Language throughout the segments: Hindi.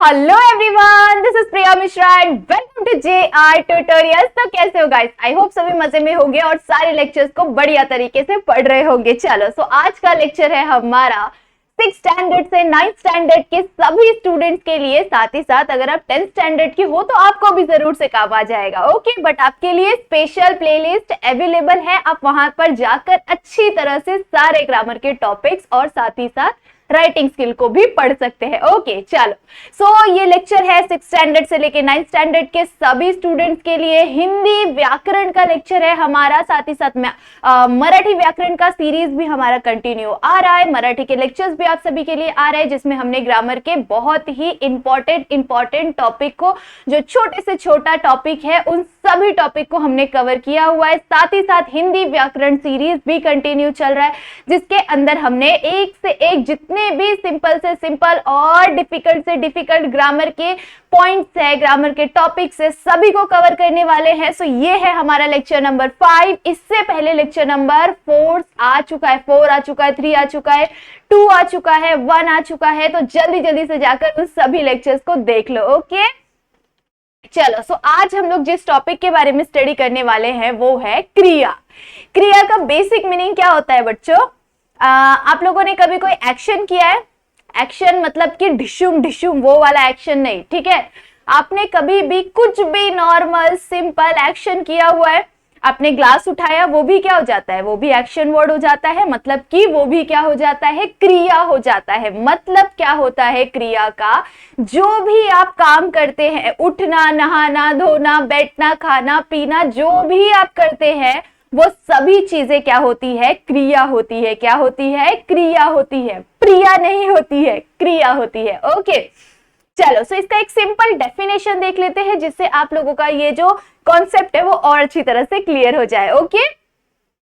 Hello everyone, this is Priya Mishra and welcome to JR tutorials. तो कैसे हो गाइस? आई होप सभी मजे में होंगे और सारे लेक्चर्स को बढ़िया तरीके से पढ़ रहे होंगे। चलो आज का लेक्चर है हमारा 6th स्टैंडर्ड से 9th स्टैंडर्ड के सभी स्टूडेंट्स के लिए। साथ ही साथ अगर आप 10th स्टैंडर्ड की हो तो आपको भी जरूर से काम आ जाएगा। ओके, बट आपके लिए स्पेशल प्लेलिस्ट अवेलेबल है। आप वहां पर जाकर अच्छी तरह से सारे ग्रामर के टॉपिक्स और साथ ही साथ राइटिंग स्किल को भी पढ़ सकते हैं। ओके चलो, सो ये लेक्चर है 6th स्टैंडर्ड से लेके 9th स्टैंडर्ड के सभी स्टूडेंट्स के लिए। हिंदी व्याकरण का लेक्चर है हमारा, साथ ही साथ में मराठी व्याकरण का सीरीज भी हमारा कंटिन्यू आ रहा है। मराठी के लेक्चर्स भी आप सभी के लिए आ रहे हैं, जिसमें हमने ग्रामर के बहुत ही इंपॉर्टेंट टॉपिक को, जो छोटे से छोटा टॉपिक है, उन सभी टॉपिक को हमने कवर किया हुआ है। साथ ही साथ हिंदी व्याकरण सीरीज भी कंटिन्यू चल रहा है, जिसके अंदर हमने एक से एक जितने भी सिंपल से सिंपल और डिफिकल्ट से डिफिकल्ट ग्रामर के पॉइंट्स है, ग्रामर के टॉपिक्स है, सभी को कवर करने वाले हैं। सो ये है हमारा लेक्चर नंबर 5। इससे पहले लेक्चर नंबर 4 आ चुका है, 4 आ चुका है, 3 आ चुका है, 2 आ चुका है, 1 आ चुका है। तो जल्दी से जाकर उन सभी लेक्चर्स को देख लो। ओके चलो, सो आज हम लोग जिस टॉपिक के बारे में स्टडी करने वाले हैं वो है क्रिया। क्रिया का बेसिक मीनिंग क्या होता है बच्चों? आप लोगों ने कभी कोई एक्शन किया है? एक्शन मतलब कि ढिशुम ढिशुम वो वाला एक्शन नहीं, ठीक है। आपने कभी भी कुछ भी नॉर्मल सिंपल एक्शन किया हुआ है? आपने ग्लास उठाया, वो भी क्या हो जाता है? वो भी एक्शन वर्ड हो जाता है, मतलब कि वो भी क्या हो जाता है? क्रिया हो जाता है। मतलब क्या होता है क्रिया का? जो भी आप काम करते हैं, उठना, नहाना, धोना, बैठना, खाना, पीना, जो भी आप करते हैं, वो सभी चीजें क्या होती है? क्रिया होती है। क्या होती है? क्रिया होती है। प्रिया नहीं होती है, क्रिया होती है। ओके चलो, सो इसका एक सिंपल डेफिनेशन देख लेते हैं, जिससे आप लोगों का ये जो कॉन्सेप्ट है वो और अच्छी तरह से क्लियर हो जाए। ओके,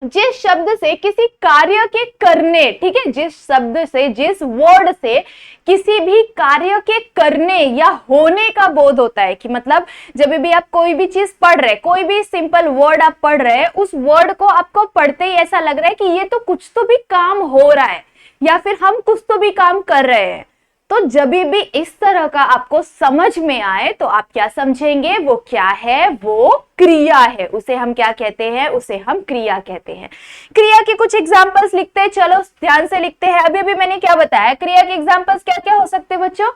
जिस शब्द से किसी कार्य के करने, ठीक है, जिस शब्द से, जिस वर्ड से किसी भी कार्य के करने या होने का बोध होता है, कि मतलब जब भी आप कोई भी चीज पढ़ रहे, कोई भी सिंपल वर्ड आप पढ़ रहे हैं, उस वर्ड को आपको पढ़ते ही ऐसा लग रहा है कि ये तो कुछ तो भी काम हो रहा है, या फिर हम कुछ तो भी काम कर रहे हैं। तो जब भी इस तरह का आपको समझ में आए तो आप क्या समझेंगे? वो क्या है? वो क्रिया है। उसे हम क्या कहते हैं? उसे हम क्रिया कहते हैं। क्रिया के कुछ एग्जांपल्स लिखते हैं। चलो ध्यान से लिखते हैं। अभी मैंने क्या बताया? क्रिया के एग्जांपल्स क्या क्या हो सकते हैं बच्चों?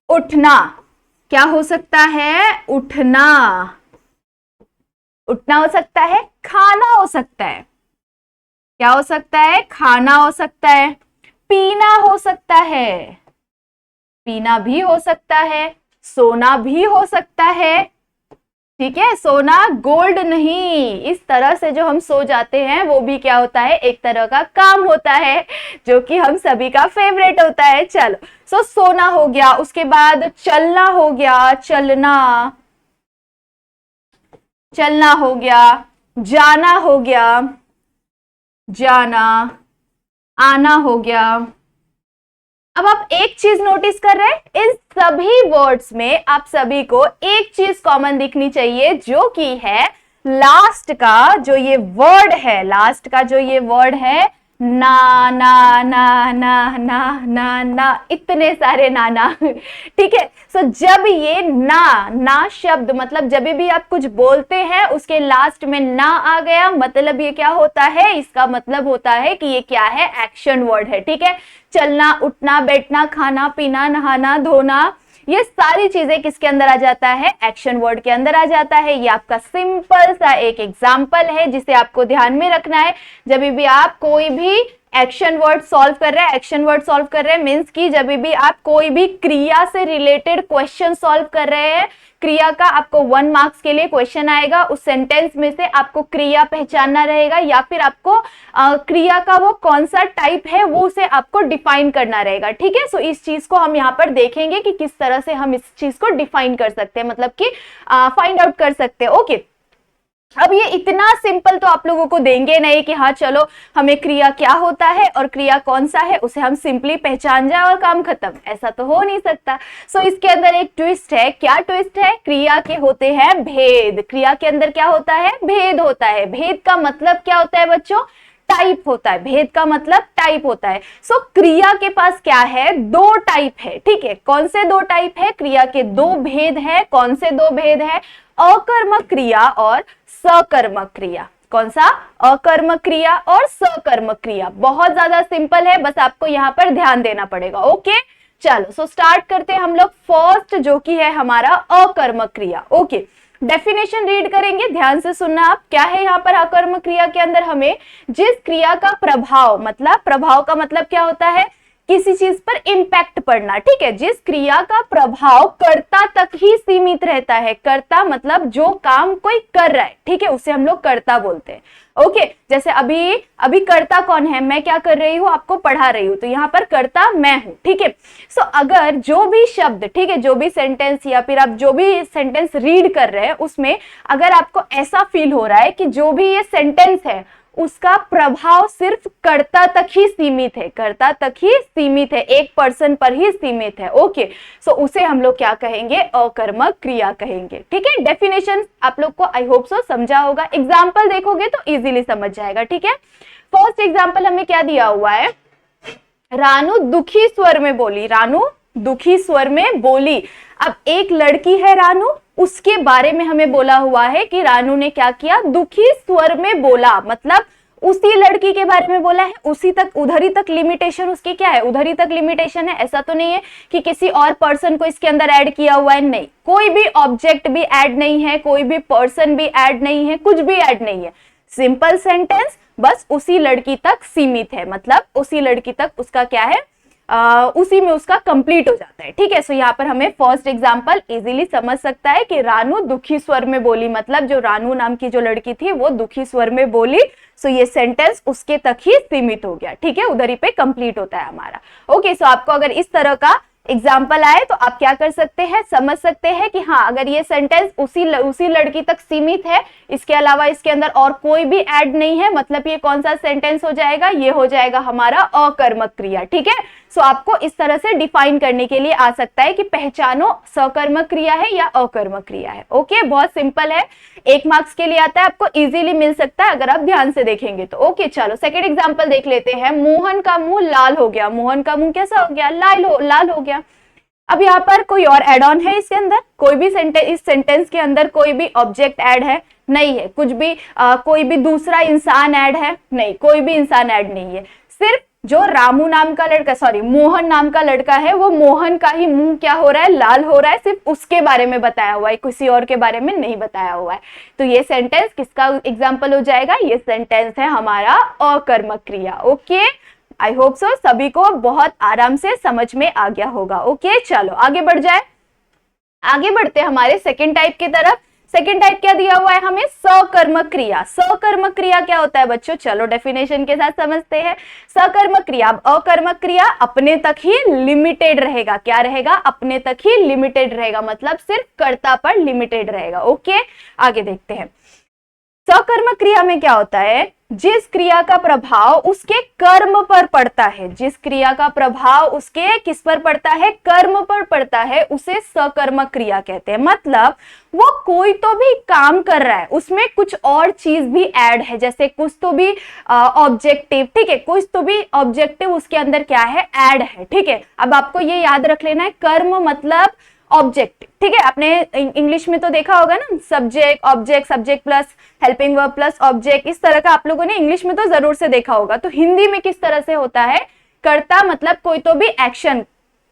उठना, क्या हो सकता है? उठना, उठना हो सकता है। खाना हो सकता है, क्या हो सकता है? खाना हो सकता है। पीना हो सकता है, पीना भी हो सकता है। सोना भी हो सकता है, ठीक है। सोना गोल्ड नहीं, इस तरह से जो हम सो जाते हैं वो भी क्या होता है? एक तरह का काम होता है, जो कि हम सभी का फेवरेट होता है। चलो, सो सोना हो गया। उसके बाद चलना हो गया, चलना, चलना हो गया। जाना हो गया, जाना। आना हो गया। अब आप एक चीज नोटिस कर रहे हैं, इन सभी वर्ड्स में आप सभी को एक चीज कॉमन दिखनी चाहिए, जो कि है लास्ट का जो ये वर्ड है, लास्ट का जो ये वर्ड है, ना ना ना ना ना ना ना, इतने सारे नाना, ठीक है। सो जब ये ना शब्द, मतलब जब भी आप कुछ बोलते हैं उसके लास्ट में ना आ गया, मतलब ये क्या होता है? इसका मतलब होता है कि ये क्या है? एक्शन वर्ड है, ठीक है। चलना, उठना, बैठना, खाना, पीना, नहाना, धोना, ये सारी चीजें किसके अंदर आ जाता है? एक्शन वर्ड के अंदर आ जाता है। ये आपका सिंपल सा एक एग्जांपल है, जिसे आपको ध्यान में रखना है जब भी आप कोई भी एक्शन वर्ड सॉल्व कर रहे हैं। एक्शन वर्ड सॉल्व कर रहे हैं मीन्स कि जब भी आप कोई भी क्रिया से रिलेटेड क्वेश्चन सॉल्व कर रहे हैं, क्रिया का आपको 1 मार्क्स के लिए क्वेश्चन आएगा। उस सेंटेंस में से आपको क्रिया पहचानना रहेगा, या फिर आपको क्रिया का वो कौन सा टाइप है वो उसे आपको डिफाइन करना रहेगा, ठीक है। सो इस चीज को हम यहाँ पर देखेंगे कि किस तरह से हम इस चीज को डिफाइन कर सकते हैं, मतलब कि फाइंड आउट कर सकते हैं। ओके, अब ये इतना सिंपल तो आप लोगों को देंगे नहीं कि हाँ चलो हमें क्रिया क्या होता है और क्रिया कौन सा है उसे हम सिंपली पहचान जाए और काम खत्म, ऐसा तो हो नहीं सकता। सो इसके अंदर एक ट्विस्ट है। क्या ट्विस्ट है? क्रिया के होते हैं भेद। क्रिया के अंदर क्या होता है? भेद होता है। भेद का मतलब क्या होता है बच्चों? टाइप होता है, भेद का मतलब टाइप होता है। सो क्रिया के पास क्या है, दो टाइप है, ठीक है। कौन से दो टाइप है, क्रिया के दो भेद है। कौन से दो भेद है, अकर्मक क्रिया और सकर्मक क्रिया। कौन सा, अकर्मक क्रिया और सकर्मक क्रिया। बहुत ज्यादा सिंपल है, बस आपको यहाँ पर ध्यान देना पड़ेगा। ओके चलो, सो स्टार्ट करते हैं हम लोग फर्स्ट, जो कि है हमारा अकर्मक क्रिया। ओके, डेफिनेशन रीड करेंगे, ध्यान से सुनना आप। क्या है यहाँ पर अकर्मक क्रिया के अंदर, हमें जिस क्रिया का प्रभाव, मतलब प्रभाव का मतलब क्या होता है, किसी चीज पर इंपैक्ट पड़ना, ठीक है। जिस क्रिया का प्रभाव कर्ता तक ही सीमित रहता है, कर्ता मतलब जो काम कोई कर रहा है, ठीक है, उसे हम लोग कर्ता बोलते हैं। ओके, जैसे अभी कर्ता कौन है, मैं क्या कर रही हूँ, आपको पढ़ा रही हूँ, तो यहाँ पर कर्ता मैं हूँ, ठीक है। सो अगर जो भी शब्द, ठीक है, जो भी सेंटेंस या फिर आप जो भी सेंटेंस रीड कर रहे हैं, उसमें अगर आपको ऐसा फील हो रहा है कि जो भी ये सेंटेंस है उसका प्रभाव सिर्फ कर्ता तक ही सीमित है, कर्ता तक ही सीमित है, एक पर्सन पर ही सीमित है, ओके, सो उसे हम लोग क्या कहेंगे, अकर्मक क्रिया कहेंगे, ठीक है। डेफिनेशन आप लोग को आई होप सो समझा होगा, एग्जाम्पल देखोगे तो इजीली समझ जाएगा, ठीक है। फर्स्ट एग्जाम्पल हमें क्या दिया हुआ है, रानू दुखी स्वर में बोली, रानू दुखी स्वर में बोली। अब एक लड़की है रानू, उसके बारे में हमें बोला हुआ है कि रानू ने क्या किया, दुखी स्वर में बोला, मतलब उसी लड़की के बारे में बोला है, उसी तक, उधर ही तक लिमिटेशन उसकी क्या है, उधर ही तक लिमिटेशन है। ऐसा तो नहीं है कि किसी और पर्सन को इसके अंदर ऐड किया हुआ है, नहीं, कोई भी ऑब्जेक्ट भी ऐड नहीं है, कोई भी पर्सन भी ऐड नहीं है, कुछ भी ऐड नहीं है, सिंपल सेंटेंस, बस उसी लड़की तक सीमित है, मतलब उसी लड़की तक उसका क्या है, उसी में उसका कंप्लीट हो जाता है, ठीक है। सो यहाँ पर हमें फर्स्ट एग्जांपल इजीली समझ सकता है कि रानू दुखी स्वर में बोली, मतलब जो रानू नाम की जो लड़की थी वो दुखी स्वर में बोली। सो ये सेंटेंस उसके तक ही सीमित हो गया, ठीक है, उधर ही पे कंप्लीट होता है हमारा। ओके, सो आपको अगर इस तरह का एग्जाम्पल आए तो आप क्या कर सकते हैं, समझ सकते हैं कि हाँ, अगर ये सेंटेंस उसी लड़की तक सीमित है, इसके अलावा इसके अंदर और कोई भी ऐड नहीं है, मतलब ये कौन सा सेंटेंस हो जाएगा, ये हो जाएगा हमारा अकर्मक क्रिया, ठीक है। सो आपको इस तरह से डिफाइन करने के लिए आ सकता है कि पहचानो सकर्मक क्रिया है या अकर्मक क्रिया है। ओके, बहुत सिंपल है, 1 मार्क्स के लिए आता है, आपको इजीली मिल सकता है अगर आप ध्यान से देखेंगे तो। ओके चलो, सेकेंड एग्जाम्पल देख लेते हैं। मोहन का मुंह लाल हो गया, मोहन का मुंह कैसा हो गया, लाल हो गया। अब यहाँ पर कोई और एड ऑन है इसके अंदर, कोई भी इस सेंटेंस के अंदर कोई भी ऑब्जेक्ट ऐड है, नहीं है, कुछ भी कोई भी दूसरा इंसान ऐड है, नहीं, कोई भी इंसान ऐड नहीं है, सिर्फ जो रामू नाम का लड़का, सॉरी मोहन नाम का लड़का है, वो मोहन का ही मुंह क्या हो रहा है, लाल हो रहा है, सिर्फ उसके बारे में बताया हुआ है, किसी और के बारे में नहीं बताया हुआ है। तो ये सेंटेंस किसका एग्जाम्पल हो जाएगा, ये सेंटेंस है हमारा अकर्मक क्रिया। ओके, आई होप सो सभी को बहुत आराम से समझ में आ गया होगा। ओके चलो आगे बढ़ जाए, आगे बढ़ते हमारे सेकेंड टाइप की तरफ। सेकेंड टाइप क्या दिया हुआ है हमें, सकर्मक क्रिया। सकर्मक क्रिया क्या होता है बच्चों, चलो डेफिनेशन के साथ समझते हैं। सकर्मक क्रिया, अकर्मक क्रिया अपने तक ही लिमिटेड रहेगा, क्या रहेगा, अपने तक ही लिमिटेड रहेगा, मतलब सिर्फ कर्ता पर लिमिटेड रहेगा। ओके आगे देखते हैं। सकर्मक क्रिया में क्या होता है, जिस क्रिया का प्रभाव उसके कर्म पर पड़ता है, जिस क्रिया का प्रभाव उसके किस पर पड़ता है, कर्म पर पड़ता है, उसे सकर्मक क्रिया कहते हैं। मतलब वो कोई तो भी काम कर रहा है, उसमें कुछ और चीज भी ऐड है, जैसे कुछ तो भी ऑब्जेक्टिव, ठीक है, कुछ तो भी ऑब्जेक्टिव उसके अंदर क्या है, ऐड है, ठीक है। अब आपको ये याद रख लेना है, कर्म मतलब ऑब्जेक्ट, ठीक है। आपने इंग्लिश में तो देखा होगा ना, subject object, subject plus helping verb plus object, इस तरह का आप लोगों ने इंग्लिश में तो जरूर से देखा होगा। तो हिंदी में किस तरह से होता है, कर्ता मतलब कोई तो भी एक्शन,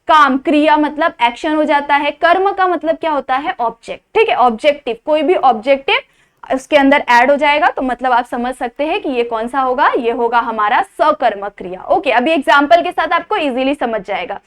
काम, क्रिया मतलब एक्शन हो जाता है, कर्म का मतलब क्या होता है, ऑब्जेक्ट, ठीक है, ऑब्जेक्टिव, कोई भी ऑब्जेक्टिव उसके अंदर ऐड हो जाएगा, तो मतलब आप समझ सकते हैं कि ये कौन सा होगा, ये होगा हमारा सकर्मक क्रिया। ओके, अभी एग्जाम्पल के साथ आपको इजीली समझ जाएगा।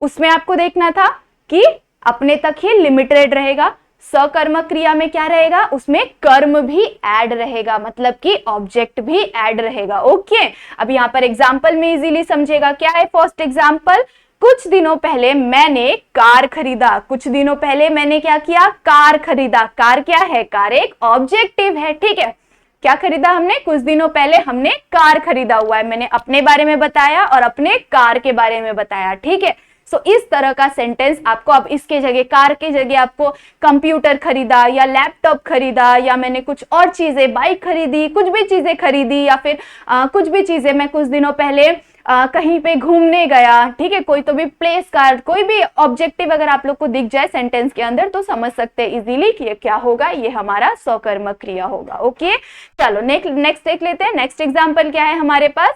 उसमें आपको देखना था कि अपने तक ही लिमिटेड रहेगा, सकर्मक क्रिया में क्या रहेगा, उसमें कर्म भी ऐड रहेगा, मतलब कि ऑब्जेक्ट भी ऐड रहेगा। ओके, अब यहाँ पर एग्जाम्पल में इजीली समझेगा। क्या है फर्स्ट एग्जाम्पल, कुछ दिनों पहले मैंने कार खरीदा, कुछ दिनों पहले मैंने क्या किया, कार खरीदा। कार क्या है, कार एक ऑब्जेक्टिव है, ठीक है। क्या खरीदा हमने, कुछ दिनों पहले हमने कार खरीदा हुआ है, मैंने अपने बारे में बताया और अपने कार के बारे में बताया, ठीक है। सो इस तरह का सेंटेंस आपको अब इसके जगह, कार के जगह आपको कंप्यूटर खरीदा या लैपटॉप खरीदा या मैंने कुछ और चीजें, बाइक खरीदी, कुछ भी चीजें खरीदी, या फिर कुछ भी चीजें, मैं कुछ दिनों पहले कहीं पे घूमने गया, ठीक है, कोई तो भी प्लेस का कोई भी ऑब्जेक्टिव अगर आप लोग को दिख जाए सेंटेंस के अंदर तो समझ सकते हैं इजीली कि ये क्या होगा, ये हमारा सकर्मक क्रिया होगा। ओके, चलो नेक्स्ट देख लेते हैं। नेक्स्ट एग्जांपल क्या है हमारे पास,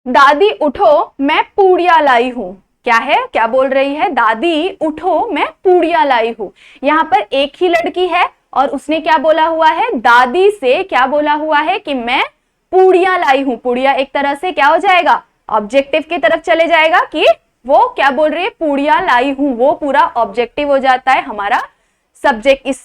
दादी उठो मैं पूड़िया लाई हूं। क्या है, क्या बोल रही है, दादी उठो मैं पूड़िया लाई हूं। यहां पर एक ही लड़की है और उसने क्या बोला हुआ है, दादी से क्या बोला हुआ है कि मैं पूड़िया लाई हूं। पूड़िया एक तरह से क्या हो जाएगा, ऑब्जेक्टिव की तरफ चले जाएगा कि वो क्या बोल रही है, पूड़िया लाई हूं, वो पूरा ऑब्जेक्टिव हो जाता है हमारा सब्जेक्ट इस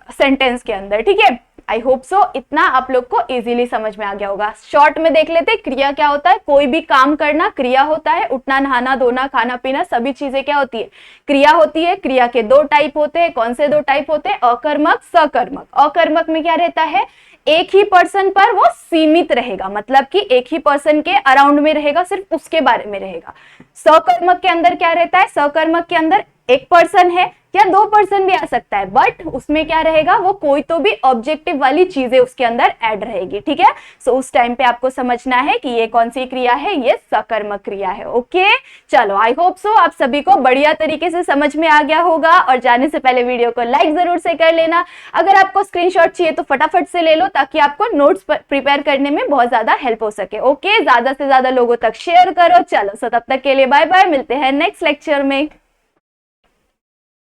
सेंटेंस के अंदर। ठीक है, आई होप सो इतना आप लोग को इजीली समझ में आ गया होगा। शॉर्ट में देख लेते, क्रिया क्या होता है, कोई भी काम करना क्रिया होता है। उठना, नहाना, धोना, खाना पीना सभी चीजें क्या होती है, क्रिया होती है। क्रिया के दो टाइप होते हैं, कौन से दो टाइप होते हैं, अकर्मक, सकर्मक। अकर्मक में क्या रहता है, एक ही पर्सन पर वो सीमित रहेगा, मतलब कि एक ही पर्सन के अराउंड में रहेगा, सिर्फ उसके बारे में रहेगा। सकर्मक के अंदर क्या रहता है, सकर्मक के अंदर एक पर्सन है या दो पर्सन भी आ सकता है, बट उसमें क्या रहेगा, वो कोई तो भी ऑब्जेक्टिव वाली चीजें उसके अंदर ऐड रहेगी। ठीक है, सो उस टाइम पे आपको समझना है कि ये कौन सी क्रिया है, ये सकर्मक क्रिया है। ओके, चलो आई होप सो आप सभी को बढ़िया तरीके से समझ में आ गया होगा। और जाने से पहले वीडियो को लाइक जरूर से कर लेना। अगर आपको स्क्रीनशॉट चाहिए तो फटाफट से ले लो ताकि आपको नोट्स प्रिपेयर करने में बहुत ज्यादा हेल्प हो सके। ओके, ज्यादा से ज्यादा लोगों तक शेयर करो। चलो, सो तब तक के लिए बाय बाय, मिलते हैं नेक्स्ट लेक्चर में।